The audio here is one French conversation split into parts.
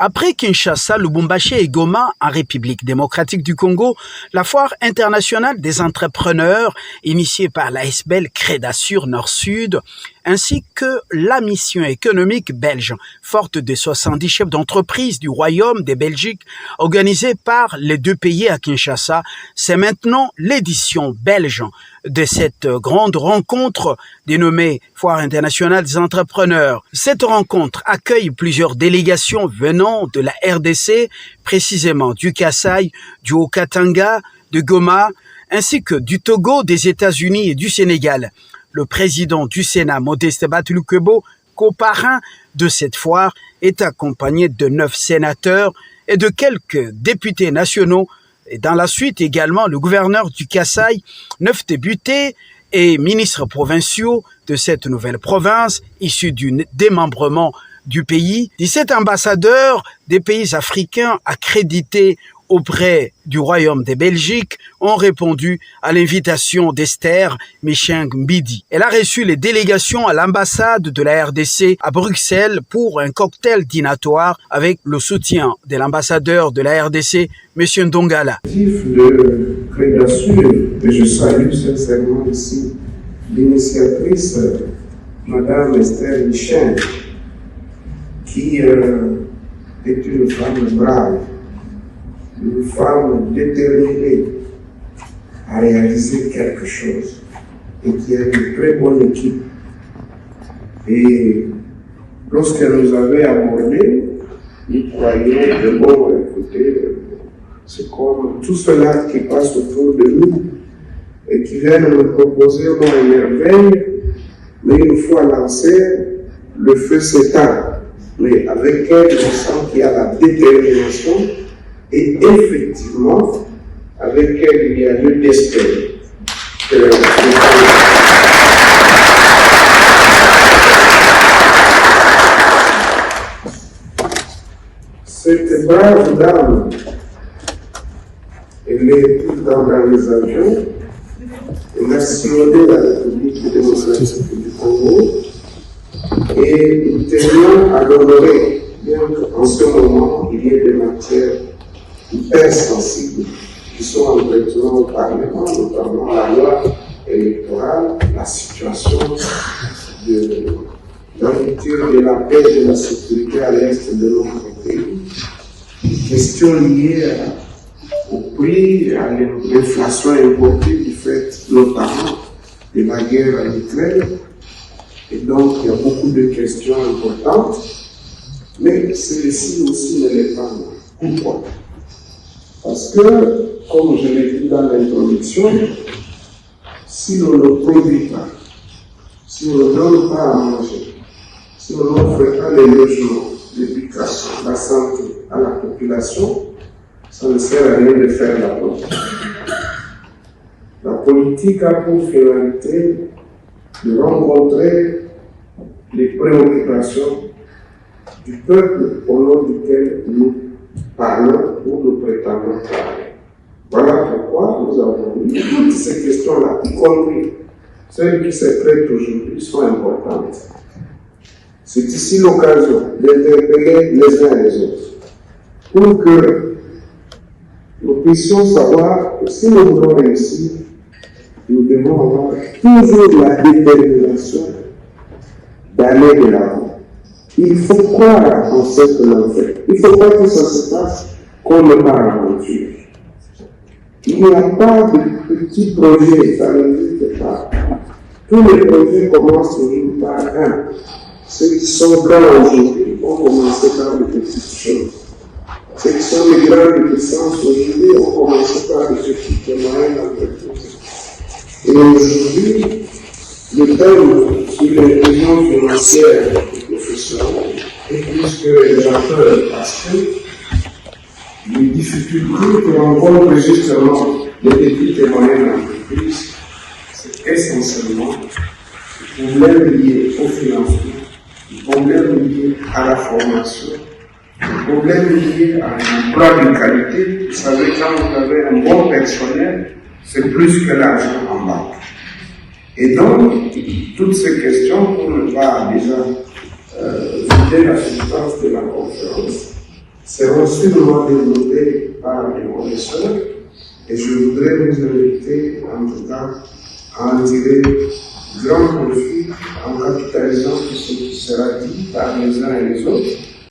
Après Kinshasa, Lubumbashi et Goma, en République démocratique du Congo, la foire internationale des entrepreneurs, initiée par l'ASBEL Crédasur Nord-Sud, ainsi que la mission économique belge, forte de 70 chefs d'entreprise du Royaume de Belgique, organisée par les deux pays à Kinshasa, c'est maintenant l'édition belge de cette grande rencontre dénommée Foire internationale des entrepreneurs. Cette rencontre accueille plusieurs délégations venant de la RDC, précisément du Kasaï, du Haut-Katanga, de Goma, ainsi que du Togo, des États-Unis et du Sénégal. Le président du Sénat, Modeste Batlukebo, coparrain de cette foire, est accompagné de 9 sénateurs et de quelques députés nationaux. Et dans la suite également, le gouverneur du Kasaï, 9 députés et ministres provinciaux de cette nouvelle province, issus du démembrement du pays, 17 ambassadeurs des pays africains accrédités auprès du Royaume de Belgique ont répondu à l'invitation d'Esther Micheng-Mbidi. Elle a reçu les délégations à l'ambassade de la RDC à Bruxelles pour un cocktail dînatoire avec le soutien de l'ambassadeur de la RDC, M. Ndongala. De Crédasur, et je salue sincèrement ici l'initiatrice, Mme Esther Micheng, qui est une femme brave, une femme déterminée à réaliser quelque chose et qui a une très bonne équipe. Et lorsqu'elle nous avait abordé, nous croyions que bon, écoutez, c'est comme tout cela qui passe autour de nous et qui vient nous proposer une merveille, mais une fois lancé, le feu s'éteint. Mais avec elle, je sens qu'il y a la détermination et effectivement, avec elle, il y a lieu d'espérer. Cette brave dame, elle est dans les avions, elle a sillonné la République démocratique du Congo et nous tenions à l'honorer, bien qu'en ce moment, il y ait des matières hyper sensibles qui sont en traitement au Parlement, notamment la loi électorale, la situation de la rupture de la paix et de la sécurité à l'est de notre pays, des questions liées au prix, à l'inflation importée du fait notamment de la guerre en Ukraine. Et donc, il y a beaucoup de questions importantes, mais celle-ci aussi ne l'est pas. Pourquoi? Parce que, comme je l'ai dit dans l'introduction, si on ne produit pas, si on ne donne pas à manger, si on n'offre pas les logements, l'éducation, la santé à la population, ça ne sert à rien de faire la politique. La politique a pour finalité de rencontrer les préoccupations du peuple au nom duquel nous parlons ou nous prétendons parler. Voilà pourquoi nous avons mis toutes ces questions-là, y compris celles qui se traitent aujourd'hui, sont importantes. C'est ici l'occasion d'interpeller les uns les autres pour que nous puissions savoir que si nous voulons réussir, nous devons avoir toujours la détermination d'aller de l'avant. Il faut croire en ce que l'on fait. Il ne faut pas que ça se passe comme par aventure. Il n'y a pas de petits projets, ça n'existe pas. Tous les projets commencent toujours par un. Ceux qui sont grands aujourd'hui ont commencé par de petites choses. Ceux qui sont les grandes puissances aujourd'hui ont commencé par de petites moyennes entreprises. Et aujourd'hui, le thème sur l'inclusion financière des professionnels est plus que révélateur parce que les difficultés que rencontrent justement les petites et moyennes entreprises, c'est essentiellement les problèmes liés au financement, les problèmes liés à la formation, les problèmes liés à l'emploi de qualité. Vous savez, quand vous avez un bon personnel, c'est plus que l'argent en banque. Et donc, toutes ces questions, pour ne pas déjà vider la substance de la conférence, seront sûrement développées par les professeurs et je voudrais vous inviter en tout cas à en tirer grand profit en capitalisant tout ce qui sera dit par les uns et les autres.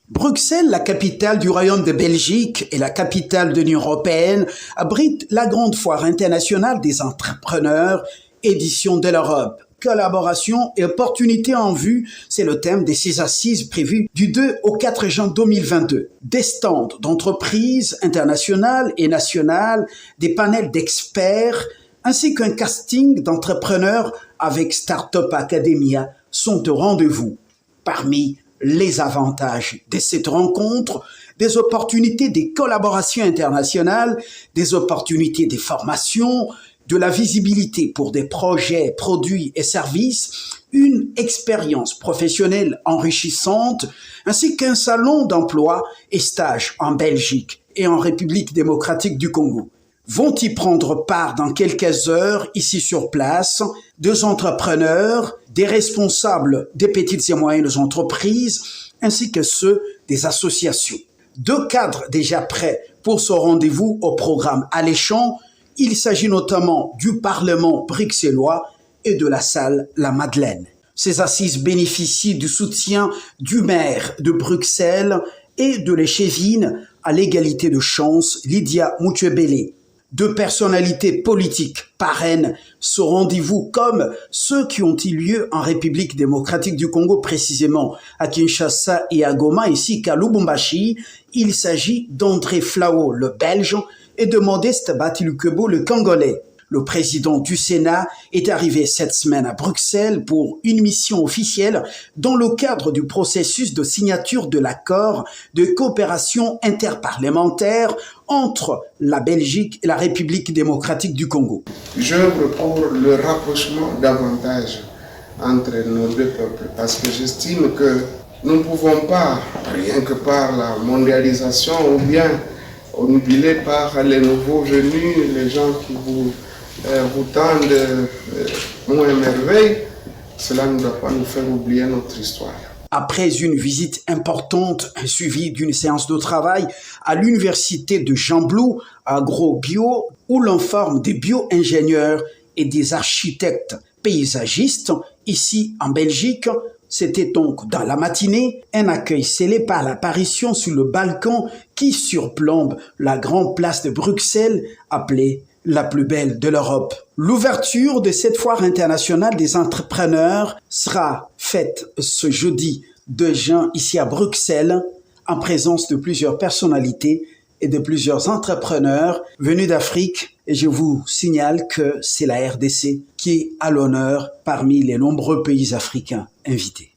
Bruxelles, la capitale du Royaume de Belgique et la capitale de l'Union européenne, abrite la grande foire internationale des entrepreneurs, édition de l'Europe. Collaboration et opportunités en vue, c'est le thème de ces assises prévues du 2 au 4 juin 2022. Des stands d'entreprises internationales et nationales, des panels d'experts, ainsi qu'un casting d'entrepreneurs avec Startup Academia sont au rendez-vous. Parmi les avantages de cette rencontre, des opportunités de collaboration internationale, des opportunités de formation, de la visibilité pour des projets, produits et services, une expérience professionnelle enrichissante, ainsi qu'un salon d'emploi et stages en Belgique et en République démocratique du Congo. Vont y prendre part dans quelques heures, ici sur place, des entrepreneurs, des responsables des petites et moyennes entreprises, ainsi que ceux des associations. 2 cadres déjà prêts pour ce rendez-vous au programme alléchant. Il s'agit notamment du Parlement bruxellois et de la salle La Madeleine. Ces assises bénéficient du soutien du maire de Bruxelles et de l'échevine à l'égalité de chance, Lydia Mouchebele. 2 personnalités politiques parrainent ce rendez-vous comme ceux qui ont eu lieu en République démocratique du Congo, précisément à Kinshasa et à Goma, ainsi qu'à Lubumbashi. Il s'agit d'André Flao, le Belge, et de Modeste Batilukebo, le Congolais. Le président du Sénat est arrivé cette semaine à Bruxelles pour une mission officielle dans le cadre du processus de signature de l'accord de coopération interparlementaire entre la Belgique et la République démocratique du Congo. J'œuvre pour le rapprochement davantage entre nos 2 peuples parce que j'estime que nous ne pouvons pas, rien que par la mondialisation ou bien omnibulés par les nouveaux venus, les gens qui vous tendent moins merveille, cela ne doit pas nous faire oublier notre histoire. Après une visite importante suivie d'une séance de travail à l'université de Gembloux, AgroBio, où l'on forme des bio-ingénieurs et des architectes paysagistes, ici en Belgique, c'était donc dans la matinée un accueil scellé par l'apparition sur le balcon qui surplombe la grande place de Bruxelles, appelée la plus belle de l'Europe. L'ouverture de cette foire internationale des entrepreneurs sera faite ce jeudi 2 juin ici à Bruxelles, en présence de plusieurs personnalités et de plusieurs entrepreneurs venus d'Afrique. Et je vous signale que c'est la RDC qui est à l'honneur parmi les nombreux pays africains invités.